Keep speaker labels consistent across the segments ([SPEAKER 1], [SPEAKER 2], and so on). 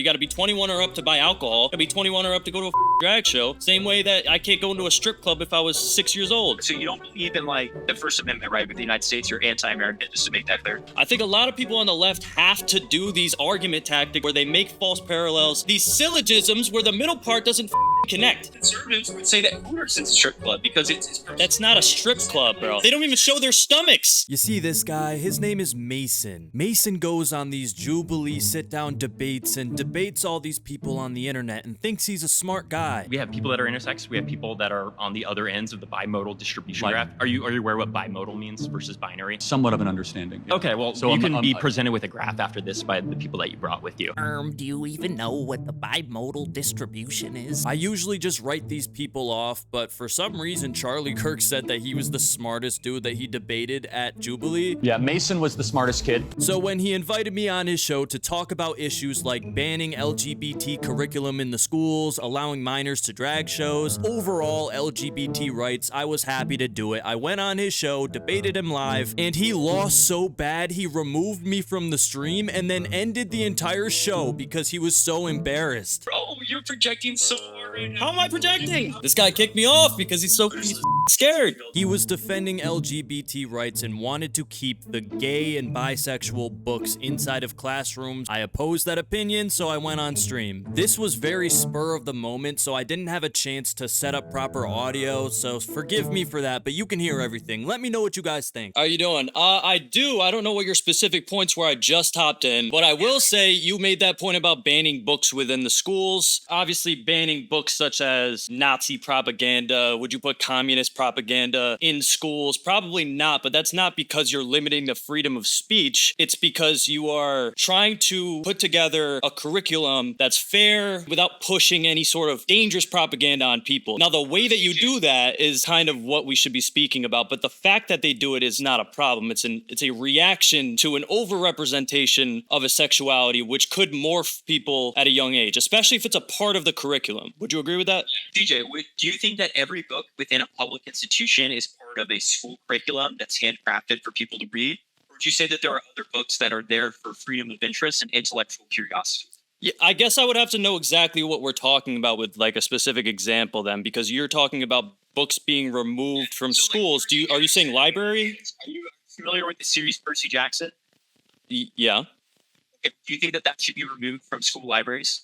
[SPEAKER 1] got to be 21 or up to buy alcohol. You got to be 21 or up to go to a drag show. Same way that I can't go into a strip club if I was 6 years old.
[SPEAKER 2] So you don't believe in like the First Amendment right with the United States? You're anti-American, just to make that clear.
[SPEAKER 1] I think a lot of people on the left have to do these argument tactics where they make false parallels, these syllogisms where the middle part doesn't connect.
[SPEAKER 2] Conservatives would say that Hooters is a strip club because it's
[SPEAKER 1] That's not a strip club, bro. They don't even show their stomachs.
[SPEAKER 3] You see this guy? His name is Mason. Mason goes on these Jubilee sit-down debates and debates all these people on the internet and thinks he's a smart guy.
[SPEAKER 4] We have people that are intersex. We have people that are on the other ends of the bimodal distribution graph. Are you aware what bimodal means versus binary?
[SPEAKER 5] Somewhat of an understanding. Yeah.
[SPEAKER 4] Okay, well, so you can be presented with a graph after this by the people that you brought with you.
[SPEAKER 6] Do you even know what the bimodal distribution is?
[SPEAKER 3] I usually just write these people off, but for some reason Charlie Kirk said that he was the smartest dude that he debated at Jubilee.
[SPEAKER 5] Yeah, Mason was the smartest kid.
[SPEAKER 3] So when he invited me on his show to talk about issues like banning LGBT curriculum in the schools, allowing minors to drag shows, overall LGBT rights, I was happy to do it. I went on his show, debated him live, and he lost so bad he removed me from the stream and then ended the entire show because he was so embarrassed.
[SPEAKER 2] Bro, you're projecting so hard right now.
[SPEAKER 1] How am I projecting? This guy kicked me off because he's scared.
[SPEAKER 3] He was defending LGBT rights and wanted to keep the gay and bisexual books inside of classrooms. I opposed that opinion, so I went on stream. This was very spur of the moment, so I didn't have a chance to set up proper audio, so forgive me for that, but you can hear everything. Let me know what you guys think.
[SPEAKER 1] How you doing? I don't know what your specific points were. I just hopped in, but I will say you made that point about banning books within the schools. Obviously, banning books such as Nazi propaganda. Would you put communist propaganda in schools? Probably not, but that's not because you're limiting the freedom of speech. It's because you are trying to put together a curriculum that's fair without pushing any sort of dangerous propaganda on people. Now, the way that you do that is kind of what we should be speaking about, but the fact that they do it is not a problem. It's a reaction to an overrepresentation of a sexuality which could morph people at a young age, especially if it's a part of the curriculum. Would you agree with that?
[SPEAKER 2] DJ, do you think that every book within a public institution is part of a school curriculum that's handcrafted for people to read? Or would you say that there are other books that are there for freedom of interest and intellectual curiosity?
[SPEAKER 1] Yeah, I guess I would have to know exactly what we're talking about with like a specific example then, because you're talking about books being removed from schools. Are you saying library?
[SPEAKER 2] Are you familiar with the series Percy Jackson?
[SPEAKER 1] Yeah.
[SPEAKER 2] Okay, do you think that should be removed from school libraries?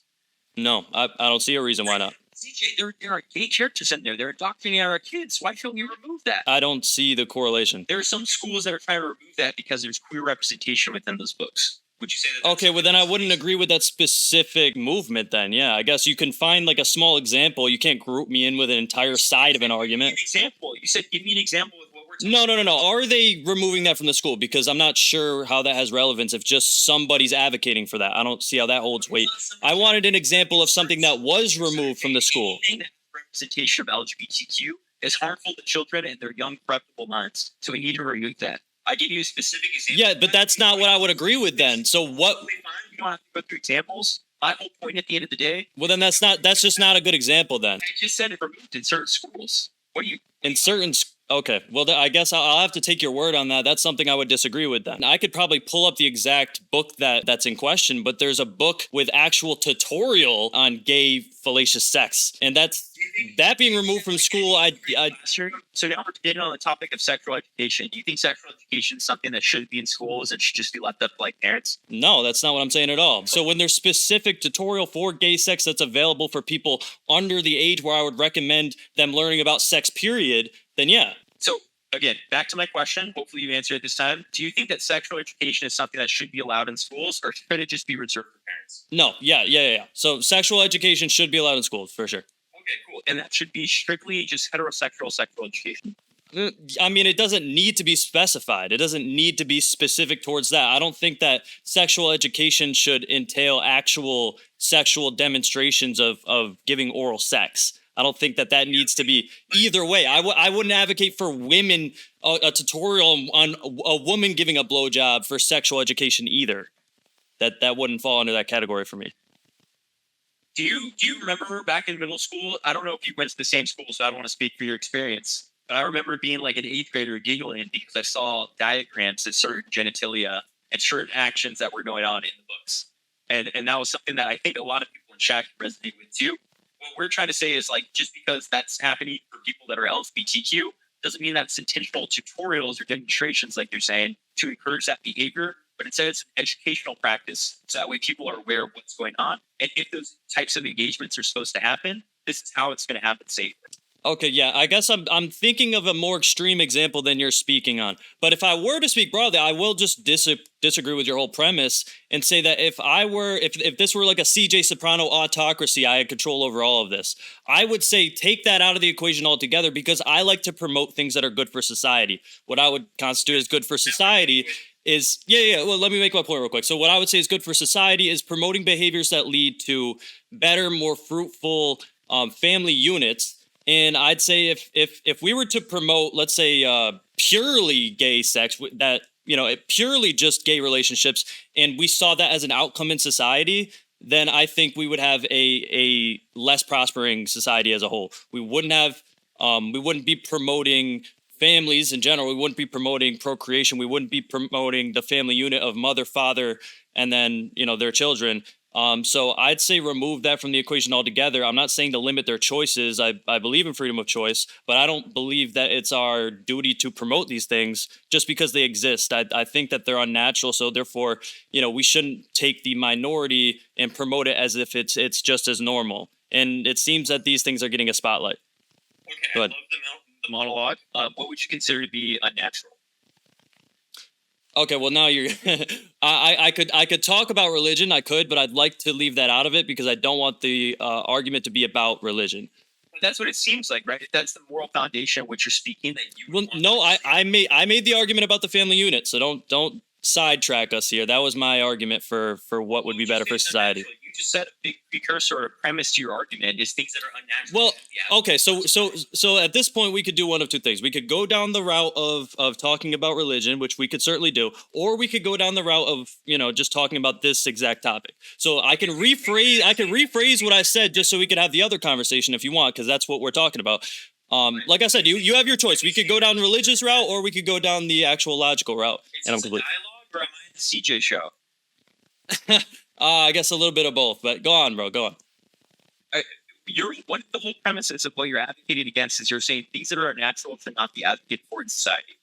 [SPEAKER 1] No, I don't see a reason why not.
[SPEAKER 2] CJ, there are gay characters in there. They're indoctrinating our kids. Why shouldn't you remove that?
[SPEAKER 1] I don't see the correlation.
[SPEAKER 2] There are some schools that are trying to remove that because there's queer representation within those books. Would you say that?
[SPEAKER 1] Okay, well then I wouldn't agree with that specific movement then. Yeah, I guess you can find like a small example. You can't group me in with an entire side of an argument.
[SPEAKER 2] Example. You said give me an example of what we're talking about.
[SPEAKER 1] No. Are they removing that from the school? Because I'm not sure how that has relevance if just somebody's advocating for that. I don't see how that holds weight. I wanted an example of something that was removed from the school.
[SPEAKER 2] Representation of LGBTQ is harmful to children and their young, corruptible minds. So we need to remove that. I give you a specific example.
[SPEAKER 1] Yeah, but that's not what I would agree with then. So what?
[SPEAKER 2] You don't have to go through examples. My whole point at the end of the day.
[SPEAKER 1] Well, then that's just not a good example then.
[SPEAKER 2] I just said it removed in certain schools. What do you?
[SPEAKER 1] In certain. Okay, well, I guess I'll have to take your word on that. That's something I would disagree with then. I could probably pull up the exact book that's in question, but there's a book with actual tutorial on gay fallacious sex. And that being removed from school,
[SPEAKER 2] So now we're getting on the topic of sexual education. Do you think sexual education is something that should be in schools and should just be left up to like parents?
[SPEAKER 1] No, that's not what I'm saying at all. So when there's specific tutorial for gay sex that's available for people under the age where I would recommend them learning about sex, period, then yeah.
[SPEAKER 2] So again, back to my question. Hopefully you answer it this time. Do you think that sexual education is something that should be allowed in schools, or should it just be reserved for parents?
[SPEAKER 1] No, yeah. So sexual education should be allowed in schools, for sure.
[SPEAKER 2] Okay, cool. And that should be strictly just heterosexual sexual education.
[SPEAKER 1] I mean, it doesn't need to be specified. It doesn't need to be specific towards that. I don't think that sexual education should entail actual sexual demonstrations of giving oral sex. I don't think that needs to be either way. I wouldn't advocate for women a tutorial on a woman giving a blowjob for sexual education either. That wouldn't fall under that category for me.
[SPEAKER 2] Do you remember back in middle school? I don't know if you went to the same school, so I don't want to speak for your experience. But I remember being like an 8th grader giggling because I saw diagrams of certain genitalia and certain actions that were going on in the books. And that was something that I think a lot of people in chat can resonate with too. What we're trying to say is like, just because that's happening for people that are LGBTQ doesn't mean that it's intentional tutorials or demonstrations, like you're saying, to encourage that behavior, but instead it's an educational practice. So that way people are aware of what's going on. And if those types of engagements are supposed to happen, this is how it's going to happen safely.
[SPEAKER 1] Okay, yeah, I guess I'm thinking of a more extreme example than you're speaking on. But if I were to speak broadly, I will just disagree with your whole premise and say that if this were like a CJ Soprano autocracy, I had control over all of this. I would say take that out of the equation altogether, because I like to promote things that are good for society. What I would constitute as good for society is well, let me make my point real quick. So what I would say is good for society is promoting behaviors that lead to better, more fruitful family units. And I'd say if we were to promote, let's say, purely gay sex, that, purely just gay relationships, and we saw that as an outcome in society, then I think we would have a less prospering society as a whole. We wouldn't be promoting families in general. We wouldn't be promoting procreation. We wouldn't be promoting the family unit of mother, father, and then, their children. So I'd say remove that from the equation altogether. I'm not saying to limit their choices. I believe in freedom of choice, but I don't believe that it's our duty to promote these things just because they exist. I think that they're unnatural. So therefore, we shouldn't take the minority and promote it as if it's just as normal. And it seems that these things are getting a spotlight.
[SPEAKER 2] Okay, I love the monologue. What would you consider to be unnatural?
[SPEAKER 1] Okay, well now you're. I could talk about religion. I could, but I'd like to leave that out of it because I don't want the argument to be about religion.
[SPEAKER 2] That's what it seems like, right? That's the moral foundation which you're speaking. That you.
[SPEAKER 1] Well, no, I made the argument about the family unit, so don't sidetrack us here. That was my argument for what would be better for society.
[SPEAKER 2] You just said a big precursor or premise to your argument is things that are unnatural.
[SPEAKER 1] Well, okay, so at this point we could do one of two things. We could go down the route of talking about religion, which we could certainly do, or we could go down the route of just talking about this exact topic. So I can rephrase what I said just so we could have the other conversation if you want, because that's what we're talking about. Like I said, you have your choice. We could go down the religious route, or we could go down the actual logical route.
[SPEAKER 2] And I'm complete. Dialogue, or am I the CJ show?
[SPEAKER 1] I guess a little bit of both, but go on, bro. Go on.
[SPEAKER 2] What the whole premises of what you're advocating against is you're saying things that are unnatural should not be advocated for in society.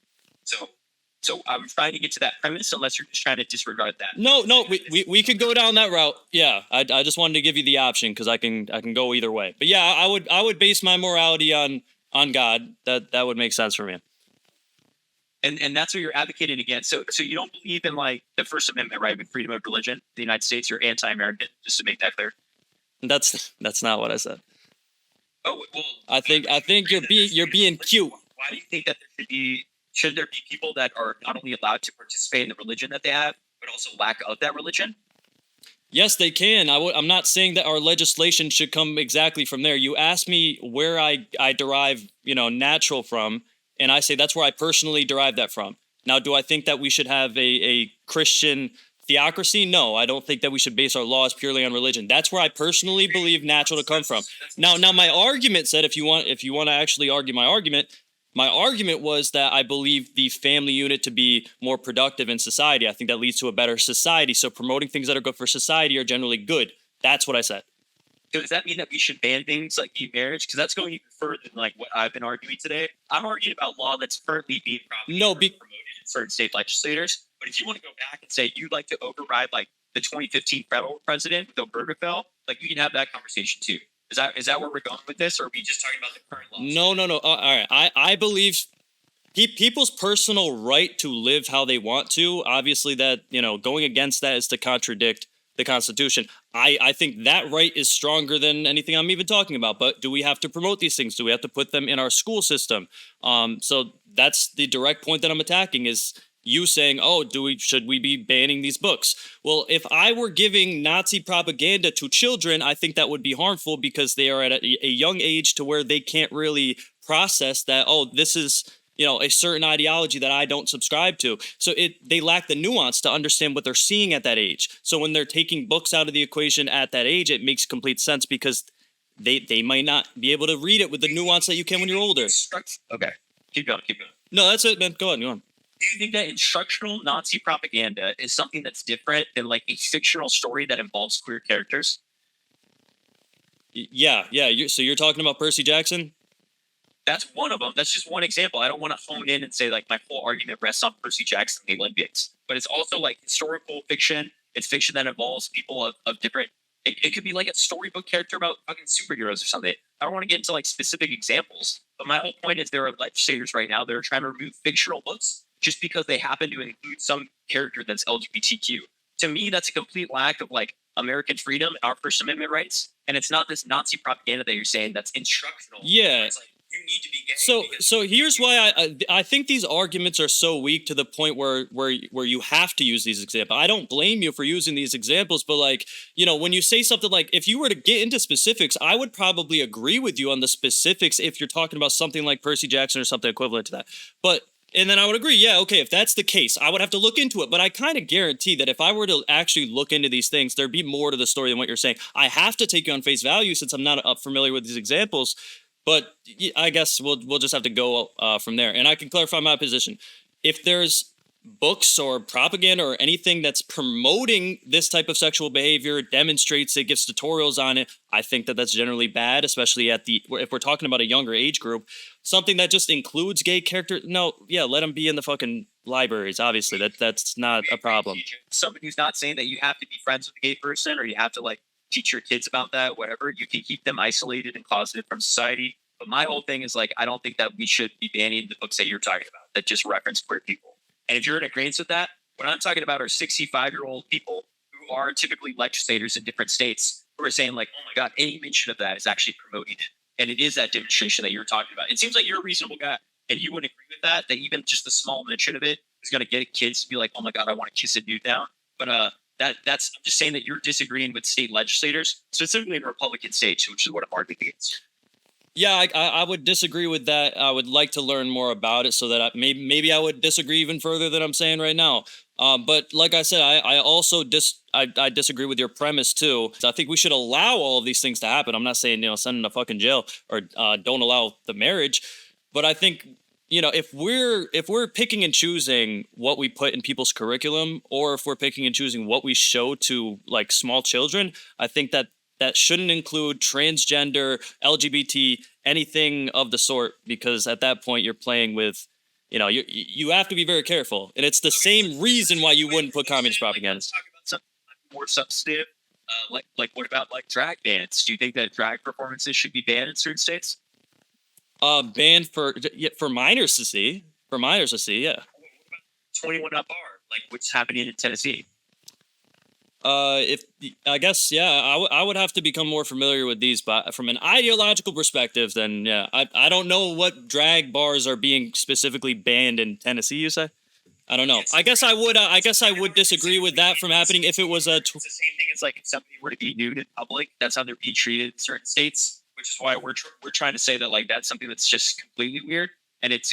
[SPEAKER 2] So I'm trying to get to that premise, unless you're just trying to disregard that.
[SPEAKER 1] No, we could go down that route. Yeah, I just wanted to give you the option because I can go either way. But yeah, I would base my morality on God. That would make sense for me.
[SPEAKER 2] And that's what you're advocating against. So you don't believe in like the First Amendment, right, with freedom of religion in the United States. You're anti-American, just to make that clear.
[SPEAKER 1] That's not what I said.
[SPEAKER 2] Oh well,
[SPEAKER 1] I think you're being cute.
[SPEAKER 2] Why do you think that should there be people that are not only allowed to participate in the religion that they have, but also lack of that religion?
[SPEAKER 1] Yes, they can. I'm not saying that our legislation should come exactly from there. You asked me where I derive natural from. And I say that's where I personally derive that from. Now, do I think that we should have a Christian theocracy? No, I don't think that we should base our laws purely on religion. That's where I personally believe natural to come from. Now, my argument said, if you want to actually argue my argument was that I believe the family unit to be more productive in society. I think that leads to a better society. So promoting things that are good for society are generally good. That's what I said.
[SPEAKER 2] So does that mean that we should ban things like gay marriage? Because that's going even further than like what I've been arguing today. I'm arguing about law that's currently being promoted in certain state legislators. But if you want to go back and say you'd like to override like the 2015 federal president with Obergefell, like we can have that conversation too. Is that where we're going with this, or are we just talking about the current laws?
[SPEAKER 1] No. All right. I believe people's personal right to live how they want to. Obviously, that going against that is to contradict the Constitution. I think that right is stronger than anything I'm even talking about. But do we have to promote these things? Do we have to put them in our school system? So that's the direct point that I'm attacking is you saying, should we be banning these books? Well, if I were giving Nazi propaganda to children, I think that would be harmful because they are at a young age to where they can't really process that, this is a certain ideology that I don't subscribe to. So they lack the nuance to understand what they're seeing at that age. So when they're taking books out of the equation at that age, it makes complete sense because they might not be able to read it with the nuance that you can when you're older.
[SPEAKER 2] Okay. Keep going.
[SPEAKER 1] No, that's it, man. Go on.
[SPEAKER 2] Do you think that instructional Nazi propaganda is something that's different than like a fictional story that involves queer characters?
[SPEAKER 1] Yeah. So you're talking about Percy Jackson?
[SPEAKER 2] That's one of them. That's just one example. I don't want to hone in and say like my whole argument rests on Percy Jackson and the Olympics, but it's also like historical fiction. It's fiction that involves people of different. It could be like a storybook character about fucking superheroes or something. I don't want to get into like specific examples, but my whole point is there are legislators right now that are trying to remove fictional books just because they happen to include some character that's LGBTQ. To me, that's a complete lack of like American freedom and our First Amendment rights. And it's not this Nazi propaganda that you're saying that's instructional.
[SPEAKER 1] Yeah.
[SPEAKER 2] It's like you need to be gay.
[SPEAKER 1] So here's why I think these arguments are so weak to the point where you have to use these examples. I don't blame you for using these examples, but like, you know, when you say something like, if you were to get into specifics, I would probably agree with you on the specifics if you're talking about something like Percy Jackson or something equivalent to that. And then I would agree, yeah, okay, if that's the case, I would have to look into it. But I kind of guarantee that if I were to actually look into these things, there'd be more to the story than what you're saying. I have to take you on face value since I'm not familiar with these examples. But I guess we'll just have to go from there. And I can clarify my position. If there's books or propaganda or anything that's promoting this type of sexual behavior, demonstrates it, gives tutorials on it, I think that that's generally bad, especially if we're talking about a younger age group. Something that just includes gay characters, no, yeah, let them be in the fucking libraries. Obviously, that's not a problem.
[SPEAKER 2] Somebody who's not saying that you have to be friends with a gay person or you have to like teach your kids about that, whatever. You can keep them isolated and closeted from society. But my whole thing is like, I don't think that we should be banning the books that you're talking about that just reference queer people. And if you're in agreement with that, what I'm talking about are 65-year-old people who are typically legislators in different states who are saying like, oh my God, any mention of that is actually promoting it. And it is that demonstration that you're talking about. It seems like you're a reasonable guy and you would agree with that even just the small mention of it is going to get kids to be like, oh my God, I want to kiss a dude down. But that's I'm just saying that you're disagreeing with state legislators, specifically in Republican states, which is what I'm arguing against.
[SPEAKER 1] Yeah, I would disagree with that. I would like to learn more about it so that maybe I would disagree even further than I'm saying right now. But like I said, I also disagree with your premise too. I think we should allow all of these things to happen. I'm not saying, send them to fucking jail or don't allow the marriage, but I think, if we're picking and choosing what we put in people's curriculum, or if we're picking and choosing what we show to like small children, I think that shouldn't include transgender, LGBT, anything of the sort, because at that point you're playing with, you have to be very careful. And it's the same reason why you wouldn't put communist propaganda.
[SPEAKER 2] Let's talk about something more substantive. Like what about like drag bans? Do you think that drag performances should be banned in certain states?
[SPEAKER 1] Banned for minors to see. For minors to see, yeah.
[SPEAKER 2] 21 up bar, like what's happening in Tennessee.
[SPEAKER 1] If I guess, yeah, I would have to become more familiar with these, but from an ideological perspective, then yeah, I don't know what drag bars are being specifically banned in Tennessee. You say? I don't know. I guess I would disagree with that from happening if it was a.
[SPEAKER 2] It's the same thing as like if somebody were to be nude in public. That's how they're being treated in certain states, which is why we're trying to say that like that's something that's just completely weird, and it's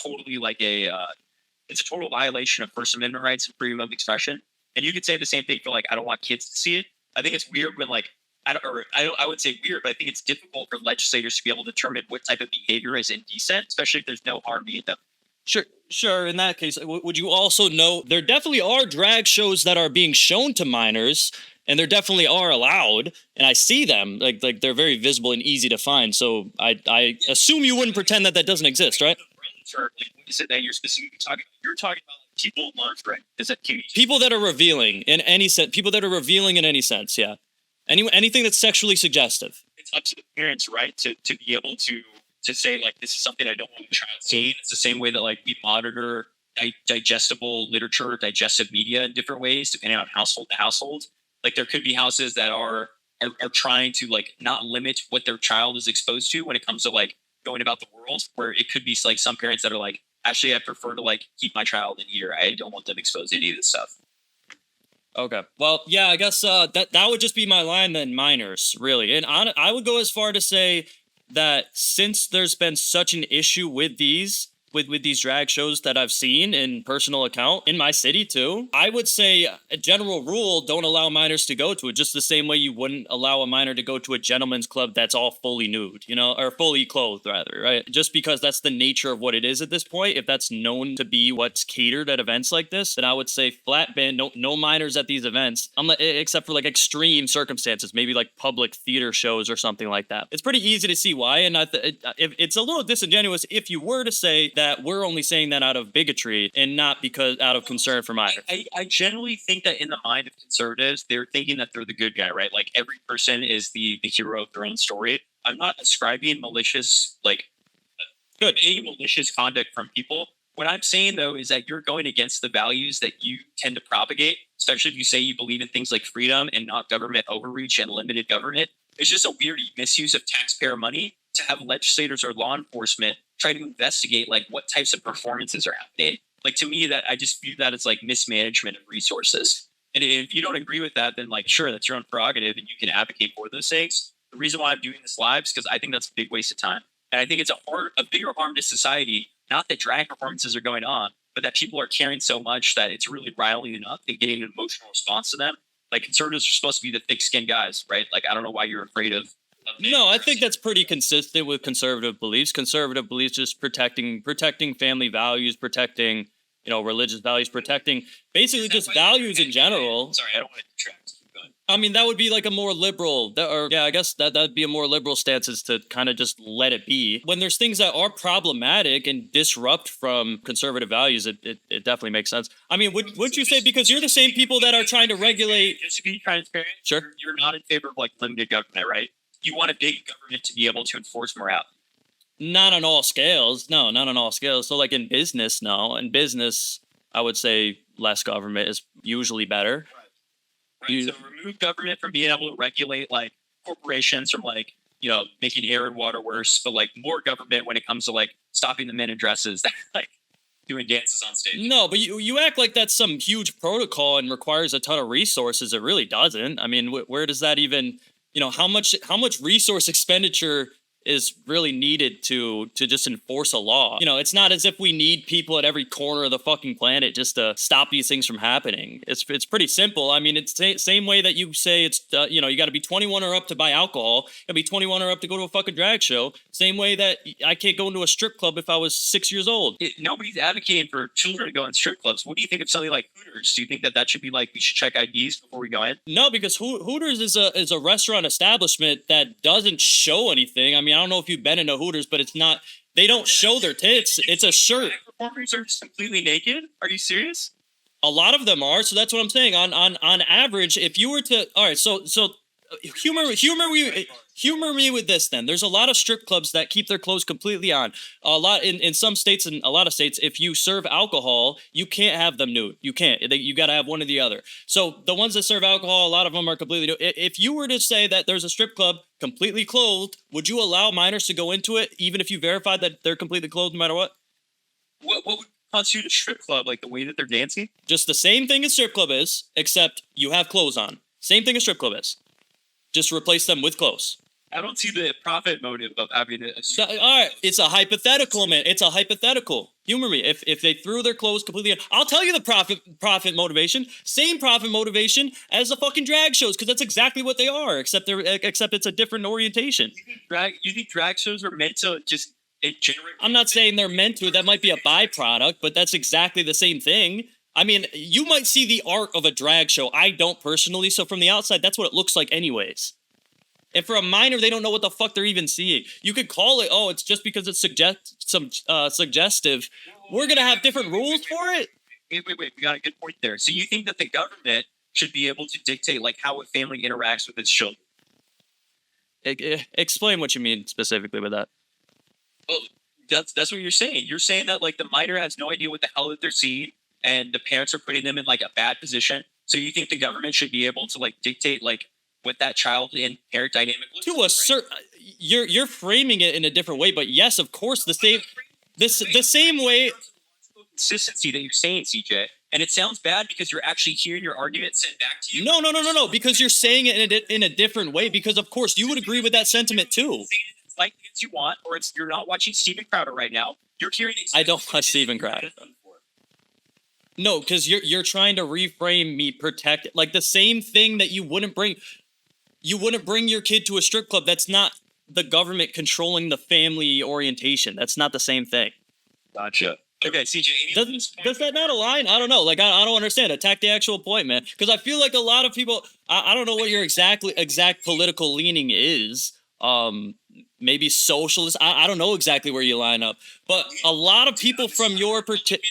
[SPEAKER 2] totally like it's a total violation of First Amendment rights and freedom of expression. And you could say the same thing for like, I don't want kids to see it. I think it's weird when like, I would say weird, but I think it's difficult for legislators to be able to determine what type of behavior is indecent, especially if there's no harm being done.
[SPEAKER 1] Sure. In that case, would you also know there definitely are drag shows that are being shown to minors, and there definitely are allowed, and I see them like they're very visible and easy to find. So I assume you wouldn't pretend that doesn't exist, right?
[SPEAKER 2] Sure. Like, what is it that you're specifically talking about? You're talking about like, people lingerie. Is that
[SPEAKER 1] people that are revealing in any sense? People that are revealing in any sense, yeah. Anything that's sexually suggestive.
[SPEAKER 2] It's up to the parents, right, to be able to say like this is something I don't want my child seeing. It's the same way that like we monitor digestible literature, digestive media in different ways depending on household to household. Like there could be houses that are trying to like not limit what their child is exposed to when it comes to like going about the world, where it could be like some parents that are like, actually, I prefer to like keep my child in here. I don't want them exposed to any of this stuff.
[SPEAKER 1] Okay. Well, yeah, I guess that would just be my line then, minors, really. And I would go as far to say that since there's been such an issue with these, with these drag shows that I've seen in personal account in my city too. I would say a general rule, don't allow minors to go to it, just the same way you wouldn't allow a minor to go to a gentleman's club that's all fully nude, you know, or fully clothed rather, right? Just because that's the nature of what it is at this point. If that's known to be what's catered at events like this, then I would say flat ban, no minors at these events, except for like extreme circumstances, maybe like public theater shows or something like that. It's pretty easy to see why, and it's a little disingenuous if you were to say that we're only saying that out of bigotry and not because out of concern for minors.
[SPEAKER 2] I generally think that in the mind of conservatives, they're thinking that they're the good guy, right? Like every person is the hero of their own story. I'm not ascribing malicious, any malicious conduct from people. What I'm saying though is that you're going against the values that you tend to propagate, especially if you say you believe in things like freedom and not government overreach and limited government. It's just a weird misuse of taxpayer money to have legislators or law enforcement try to investigate like what types of performances are happening. Like to me, that I just view that as like mismanagement of resources. And if you don't agree with that, then like sure, that's your own prerogative and you can advocate for those things. The reason why I'm doing this live is because I think that's a big waste of time. And I think it's a bigger harm to society, not that drag performances are going on, but that people are caring so much that it's really riling up and getting an emotional response to them. Like conservatives are supposed to be the thick-skinned guys, right? Like I don't know why you're afraid of.
[SPEAKER 1] No, I think that's pretty consistent with conservative beliefs. Conservative beliefs just protecting family values, protecting, you know, religious values, protecting basically just values in general.
[SPEAKER 2] Sorry, I don't want to detract. Keep going.
[SPEAKER 1] I mean, that would be like a more liberal, I guess that'd be a more liberal stance, is to kind of just let it be. When there's things that are problematic and disrupt from conservative values, it definitely makes sense. I mean, would you say, because you're the same people that are trying to regulate?
[SPEAKER 2] Just to be transparent,
[SPEAKER 1] Sure.
[SPEAKER 2] You're not in favor of like limited government, right? You want a big government to be able to enforce morality.
[SPEAKER 1] Not on all scales. No, not on all scales. So like in business, no. In business, I would say less government is usually better.
[SPEAKER 2] Right. So remove government from being able to regulate like corporations from like, you know, making air and water worse, but like more government when it comes to like stopping the men in dresses that like doing dances on stage.
[SPEAKER 1] No, but you act like that's some huge protocol and requires a ton of resources. It really doesn't. I mean, where does that even, you know, how much resource expenditure is really needed to just enforce a law? You know, it's not as if we need people at every corner of the fucking planet just to stop these things from happening. It's pretty simple. I mean, it's the same way that you say it's, you know, you got to be 21 or up to buy alcohol. You got to be 21 or up to go to a fucking drag show. Same way that I can't go into a strip club if I was 6 years old.
[SPEAKER 2] Nobody's advocating for children to go in strip clubs. What do you think of something like Hooters? Do you think that should be like, we should check IDs before we go in?
[SPEAKER 1] No, because Hooters is a restaurant establishment that doesn't show anything. I mean, I don't know if you've been into Hooters, but it's not, they don't show their tits. It's a shirt.
[SPEAKER 2] Performers are just completely naked? Are you serious?
[SPEAKER 1] A lot of them are. So that's what I'm saying. On average, if you were to, all right, so humor me with this then. There's a lot of strip clubs that keep their clothes completely on. A lot in some states and a lot of states, if you serve alcohol, you can't have them nude. You can't. You got to have one or the other. So the ones that serve alcohol, a lot of them are completely nude. If you were to say that there's a strip club completely clothed, would you allow minors to go into it even if you verified that they're completely clothed no matter what?
[SPEAKER 2] What would constitute a strip club? Like the way that they're dancing?
[SPEAKER 1] Just the same thing as strip club is, except you have clothes on. Same thing as strip club is. Just replace them with clothes.
[SPEAKER 2] I don't see the profit motive of having it.
[SPEAKER 1] All right, it's a hypothetical, man. It's a hypothetical. Humor me. If they threw their clothes completely on, I'll tell you the profit motivation. Same profit motivation as the fucking drag shows, because that's exactly what they are. Except it's a different orientation.
[SPEAKER 2] You think drag shows are meant to just generate?
[SPEAKER 1] I'm not saying they're meant to. That might be a byproduct, but that's exactly the same thing. I mean, you might see the art of a drag show. I don't personally. So from the outside, that's what it looks like anyways. And for a minor, they don't know what the fuck they're even seeing. You could call it, oh, it's just because it's suggestive. We're going to have different rules for it?
[SPEAKER 2] Wait. We got a good point there. So you think that the government should be able to dictate like how a family interacts with its children?
[SPEAKER 1] Explain what you mean specifically with that.
[SPEAKER 2] Well, that's what you're saying. You're saying that like the minor has no idea what the hell that they're seeing, and the parents are putting them in like a bad position. So you think the government should be able to like dictate like what that child and parent dynamic looks
[SPEAKER 1] to
[SPEAKER 2] like,
[SPEAKER 1] a certain, you're framing it in a different way, but yes, of course, the same way.
[SPEAKER 2] Consistency that you're saying, CJ, and it sounds bad because you're actually hearing your argument sent back to you.
[SPEAKER 1] No, because you're saying it in a different way. Because of course you would agree with that sentiment too.
[SPEAKER 2] fight against you want, or it's you're not watching Steven Crowder right now. You're hearing.
[SPEAKER 1] I don't watch Steven Crowder. No, because you're trying to reframe me protect like the same thing that you wouldn't bring your kid to a strip club. That's not the government controlling the family orientation. That's not the same thing.
[SPEAKER 2] Gotcha. Okay, CJ.
[SPEAKER 1] Does that not align? I don't know. Like I don't understand. Attack the actual point, man. Because I feel like a lot of people. I don't know what your exact political leaning is. Maybe socialist. I don't know exactly where you line up, but a lot of people from your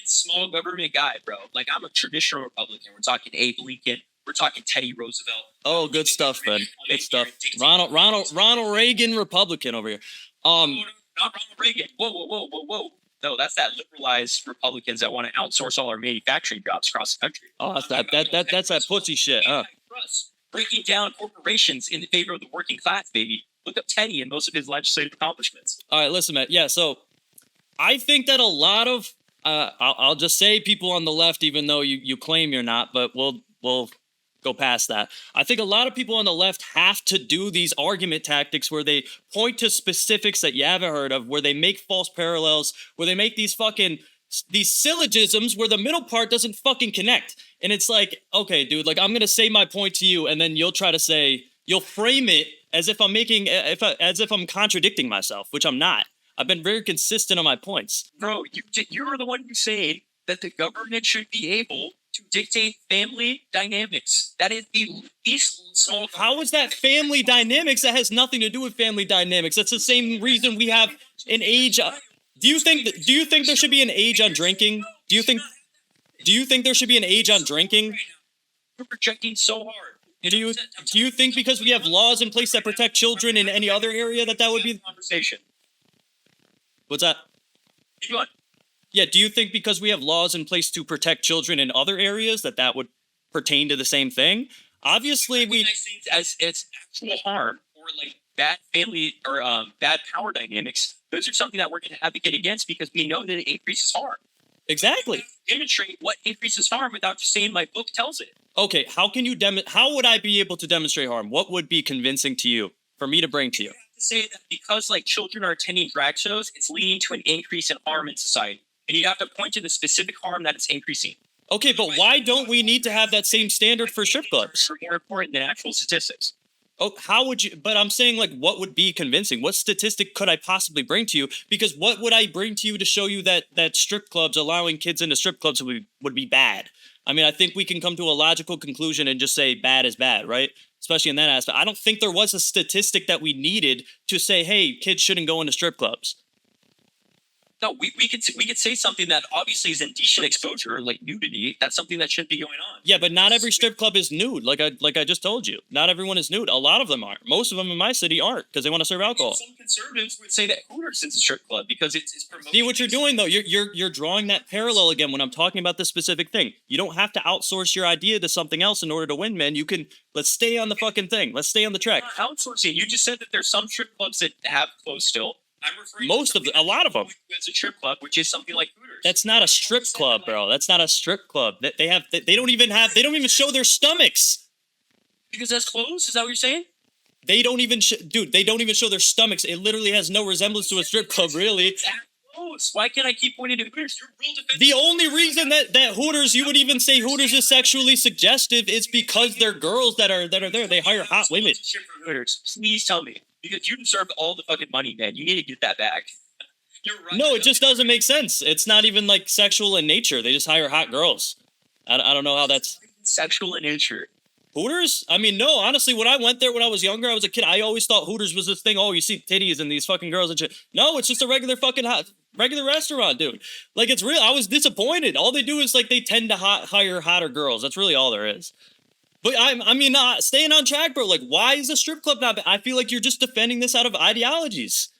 [SPEAKER 2] small government guy, bro. Like I'm a traditional Republican. We're talking Abe Lincoln. We're talking Teddy Roosevelt.
[SPEAKER 1] Oh, good stuff, man. Good stuff. Ronald Reagan, Republican over here.
[SPEAKER 2] No, not Ronald Reagan. Whoa. No, that's that liberalized Republicans that want to outsource all our manufacturing jobs across the country.
[SPEAKER 1] Oh, that's that pussy shit.
[SPEAKER 2] Breaking down corporations in favor of the working class, baby. Look up Teddy and most of his legislative accomplishments.
[SPEAKER 1] All right, listen, man. Yeah, so I think that a lot of I'll just say people on the left, even though you claim you're not, but we'll go past that. I think a lot of people on the left have to do these argument tactics where they point to specifics that you haven't heard of, where they make false parallels, where they make these syllogisms where the middle part doesn't fucking connect. And it's like, okay, dude, like I'm gonna say my point to you, and then you'll frame it as if I'm contradicting myself, which I'm not. I've been very consistent on my points.
[SPEAKER 2] Bro, you're the one who said that the government should be able to dictate family dynamics. That is the least small.
[SPEAKER 1] How is that family dynamics? That has nothing to do with family dynamics. That's the same reason we have an age. Do you think there should be an age on drinking? Do you think there should be an age on drinking?
[SPEAKER 2] You're projecting so hard.
[SPEAKER 1] Do you think because we have laws in place that protect children in any other area that would be
[SPEAKER 2] conversation?
[SPEAKER 1] What's that?
[SPEAKER 2] Keep going.
[SPEAKER 1] Yeah, do you think because we have laws in place to protect children in other areas that would pertain to the same thing? Obviously,
[SPEAKER 2] as it's actual harm or like bad family or bad power dynamics. Those are something that we're going to advocate against because we know that it increases harm.
[SPEAKER 1] Exactly.
[SPEAKER 2] Demonstrate what increases harm without just saying my book tells it.
[SPEAKER 1] Okay, how would I be able to demonstrate harm? What would be convincing to you for me to bring to you?
[SPEAKER 2] You have to say that because like children are attending drag shows, it's leading to an increase in harm in society. And you have to point to the specific harm that it's increasing.
[SPEAKER 1] Okay, but why don't we need to have that same standard for strip clubs?
[SPEAKER 2] More important than actual statistics.
[SPEAKER 1] Oh, how would you? But I'm saying, like, what would be convincing? What statistic could I possibly bring to you? Because what would I bring to you to show you that strip clubs, allowing kids into strip clubs would be bad? I mean, I think we can come to a logical conclusion and just say bad is bad, right? Especially in that aspect. I don't think there was a statistic that we needed to say, hey, kids shouldn't go into strip clubs.
[SPEAKER 2] No, we could say something that obviously is indecent exposure, like nudity. That's something that should be going on.
[SPEAKER 1] Yeah, but not every strip club is nude. Like I just told you, not everyone is nude. A lot of them aren't. Most of them in my city aren't because they want to serve alcohol.
[SPEAKER 2] Some conservatives would say that Hooters is a strip club because it's promoting.
[SPEAKER 1] See what you're doing though. You're drawing that parallel again when I'm talking about this specific thing. You don't have to outsource your idea to something else in order to win, man. Let's stay on the fucking thing. Let's stay on the track.
[SPEAKER 2] Outsourcing. You just said that there's some strip clubs that have closed still. I'm referring
[SPEAKER 1] a lot of them.
[SPEAKER 2] It's a strip club, which is something like Hooters.
[SPEAKER 1] That's not a strip club, bro. That's not a strip club. They don't even show their stomachs.
[SPEAKER 2] Because that's closed? Is that what you're saying?
[SPEAKER 1] They don't even show their stomachs. It literally has no resemblance to a strip club, really.
[SPEAKER 2] Why can't I keep pointing to Hooters? You're real defensive.
[SPEAKER 1] The only reason that Hooters, you would even say Hooters is sexually suggestive is because they're girls that are there. They hire hot women.
[SPEAKER 2] Hooters, please tell me. Because you deserve all the fucking money, man. You need to get that back.
[SPEAKER 1] You're right. No, it just doesn't make sense. It's not even like sexual in nature. They just hire hot girls. I don't know how that's
[SPEAKER 2] sexual in nature.
[SPEAKER 1] Hooters? I mean, no, honestly, when I went there when I was younger, I was a kid. I always thought Hooters was this thing. Oh, you see titties and these fucking girls and shit. No, it's just a regular restaurant, dude. Like, it's real. I was disappointed. All they do is like they tend to hire hotter girls. That's really all there is. But staying on track, bro. Like, why is a strip club not? I feel like you're just defending this out of ideologies.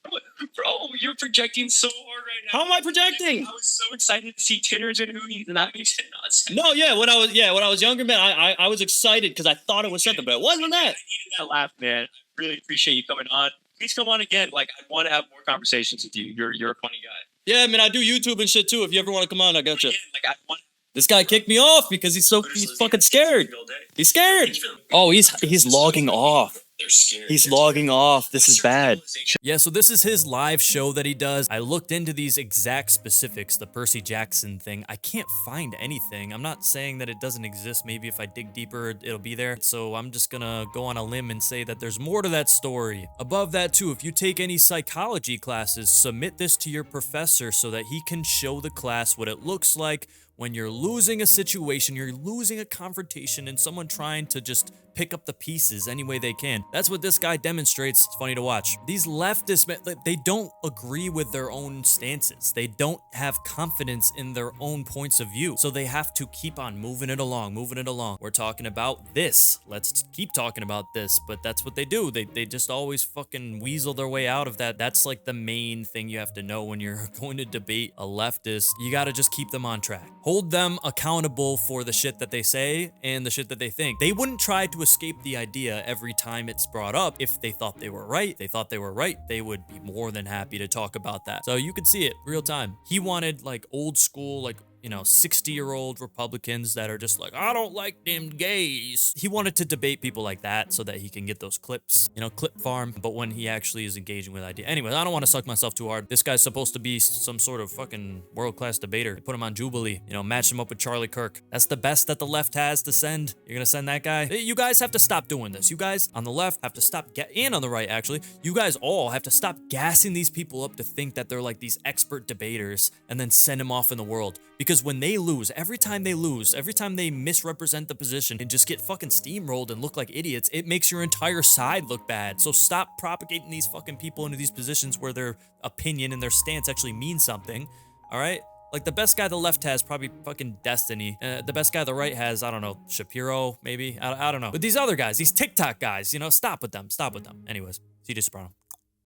[SPEAKER 2] Bro, you're projecting so hard right now.
[SPEAKER 1] How am I projecting?
[SPEAKER 2] I was so excited to see titters and hooties, and that makes it nuts.
[SPEAKER 1] No, yeah, when I was younger, man, I was excited because I thought it was something, but it wasn't that.
[SPEAKER 2] I needed that laugh, man. I really appreciate you coming on. Please come on again. Like, I want to have more conversations with you. You're a funny guy.
[SPEAKER 1] Yeah, man, I do YouTube and shit too. If you ever want to come on, I got you.
[SPEAKER 2] Like,
[SPEAKER 1] This guy kicked me off because he's fucking scared. He's scared. Oh, he's logging off.
[SPEAKER 2] They're scared.
[SPEAKER 1] He's logging off. This is bad.
[SPEAKER 3] Yeah, so this is his live show that he does. I looked into these exact specifics, the Percy Jackson thing. I can't find anything. I'm not saying that it doesn't exist. Maybe if I dig deeper, it'll be there. So I'm just gonna go on a limb and say that there's more to that story. Above that too, if you take any psychology classes, submit this to your professor so that he can show the class what it looks like when you're losing a situation, you're losing a confrontation, and someone trying to just pick up the pieces any way they can. That's what this guy demonstrates. It's funny to watch. These leftists, they don't agree with their own stances. They don't have confidence in their own points of view. So they have to keep on moving it along, moving it along. We're talking about this. Let's keep talking about this. But that's what they do. They just always fucking weasel their way out of that. That's like the main thing you have to know when you're going to debate a leftist. You got to just keep them on track. Hold them accountable for the shit that they say and the shit that they think. They wouldn't try to escape the idea every time it's brought up. If they thought they were right, they would be more than happy to talk about that. So you could see it real time. He wanted like old school, like, you know, 60-year-old Republicans that are just like, I don't like them gays. He wanted to debate people like that so that he can get those clips, you know, clip farm. But when he actually is engaging with idea. Anyway, I don't want to suck myself too hard. This guy's supposed to be some sort of fucking world-class debater. Put him on Jubilee, you know, match him up with Charlie Kirk. That's the best that the left has to send. You're gonna send that guy? You guys have to stop doing this. You guys on the left have to stop, and on the right, actually, you guys all have to stop gassing these people up to think that they're like these expert debaters and then send them off in the world. Because when they lose, every time they misrepresent the position and just get fucking steamrolled and look like idiots, it makes your entire side look bad. So stop propagating these fucking people into these positions where their opinion and their stance actually means something. All right? Like the best guy the left has probably fucking Destiny. The best guy the right has, I don't know, Shapiro maybe. I don't know. But these other guys, these TikTok guys, you know, stop with them. Stop with them. Anyways, CJ Soprano.